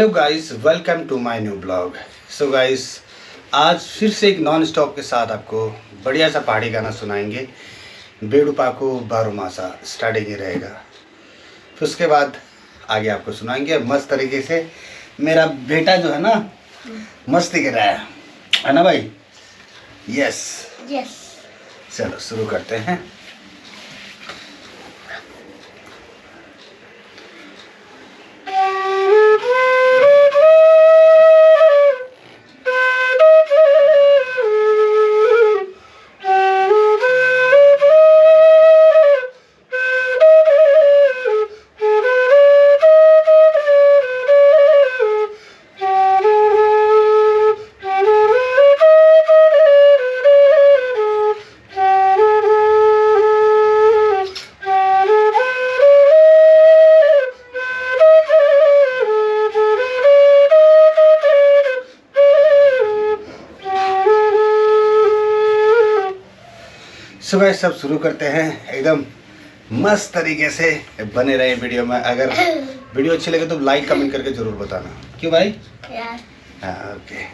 Hello guys, welcome to my new blog. So guys, आज फिर से एक नॉन स्टॉप के साथ आपको बढ़िया सा पहाड़ी गाना सुनाएंगे। बेडूपाको बारूमासा स्टार्टिंग ही रहेगा, फिर उसके बाद आगे आपको सुनाएंगे मस्त तरीके से। मेरा बेटा जो है ना मस्ती कर रहा है ना भाई? Yes yes. चलो शुरू करते हैं। सुबह सब शुरू करते हैं एकदम मस्त तरीके से। बने रहे वीडियो में। अगर वीडियो अच्छी लगे तो लाइक कमेंट करके जरूर बताना। क्यों भाई? हाँ ओके।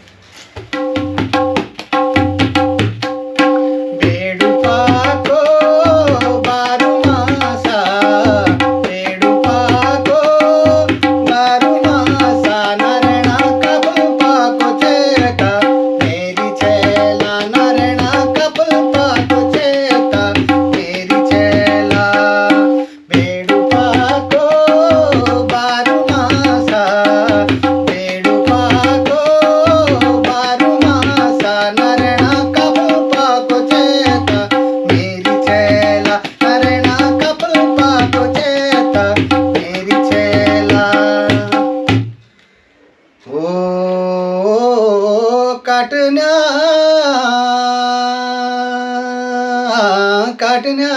काटना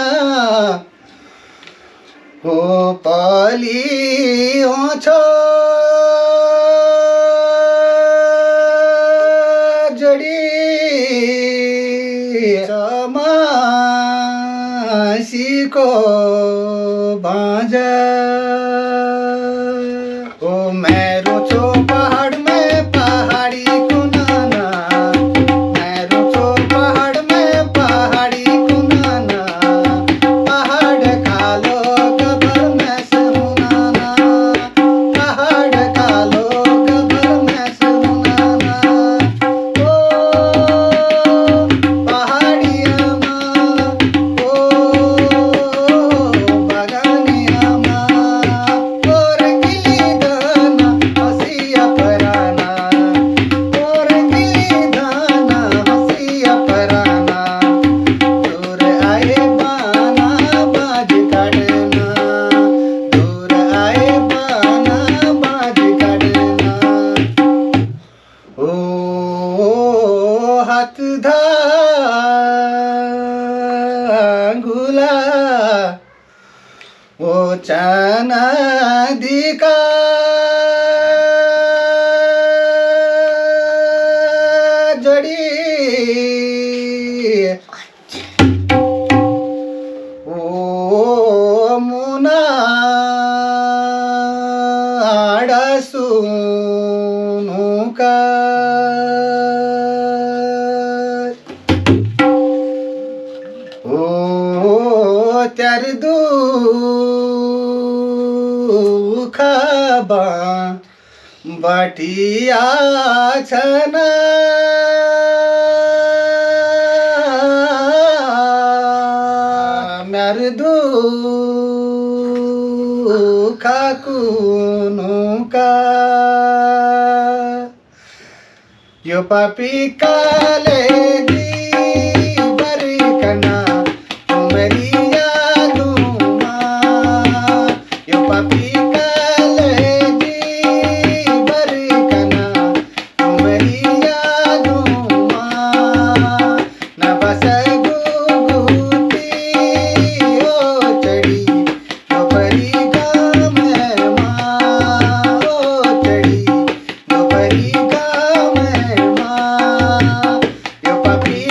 हो पाली छ जडी समासीको बाजा ओ मेरो छो पहाड में पहाडी कुनाना, मेरो छो पहाड में पहाडी कुनाना, पहाड कालो गबर में समुनाना, पहाड कालो गबर में समुनाना। ओ पहाड़िया माँ, ओ बगानिया माँ, ओ रंगीली दाना हसिया पराना, ओ रंगीली दाना हसिया पराना। दूर आए बाना बाज काटना, दूर आए बाना बाज काटना। ओ हाथ धांगुला ओ चाना दिका जड़ी ओ मुना आड़ा सुनु का ओ त्यार दुखा बाटिया छना म्यार दुखा कुनु का यो पापी काले दी बरकना तुमरी यादुमा, यो पापी काले दी बरकना तुमरी यादुमा। न बस गुगुती ओ चढ़ी दोपहरी गाम माँ, ओ चढ़ी दोपहरी गाम माँ। यो पापी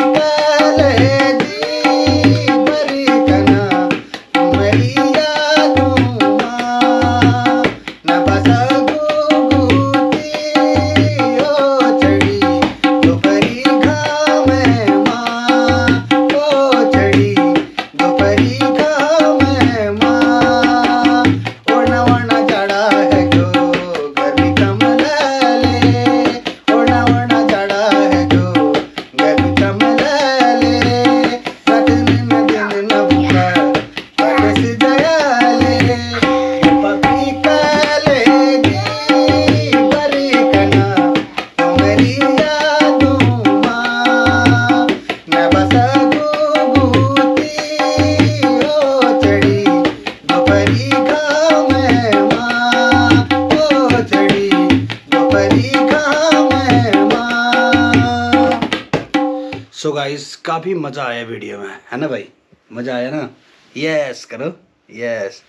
सो गाइस काफ़ी मज़ा आया वीडियो में, है ना भाई? मज़ा आया ना? यस करो, यस।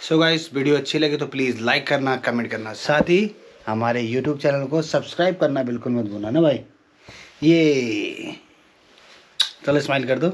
सो गाइस वीडियो अच्छी लगे तो प्लीज़ लाइक करना, कमेंट करना, साथ ही हमारे यूट्यूब चैनल को सब्सक्राइब करना बिल्कुल मत भूलना ना भाई। ये चलो स्माइल कर दो।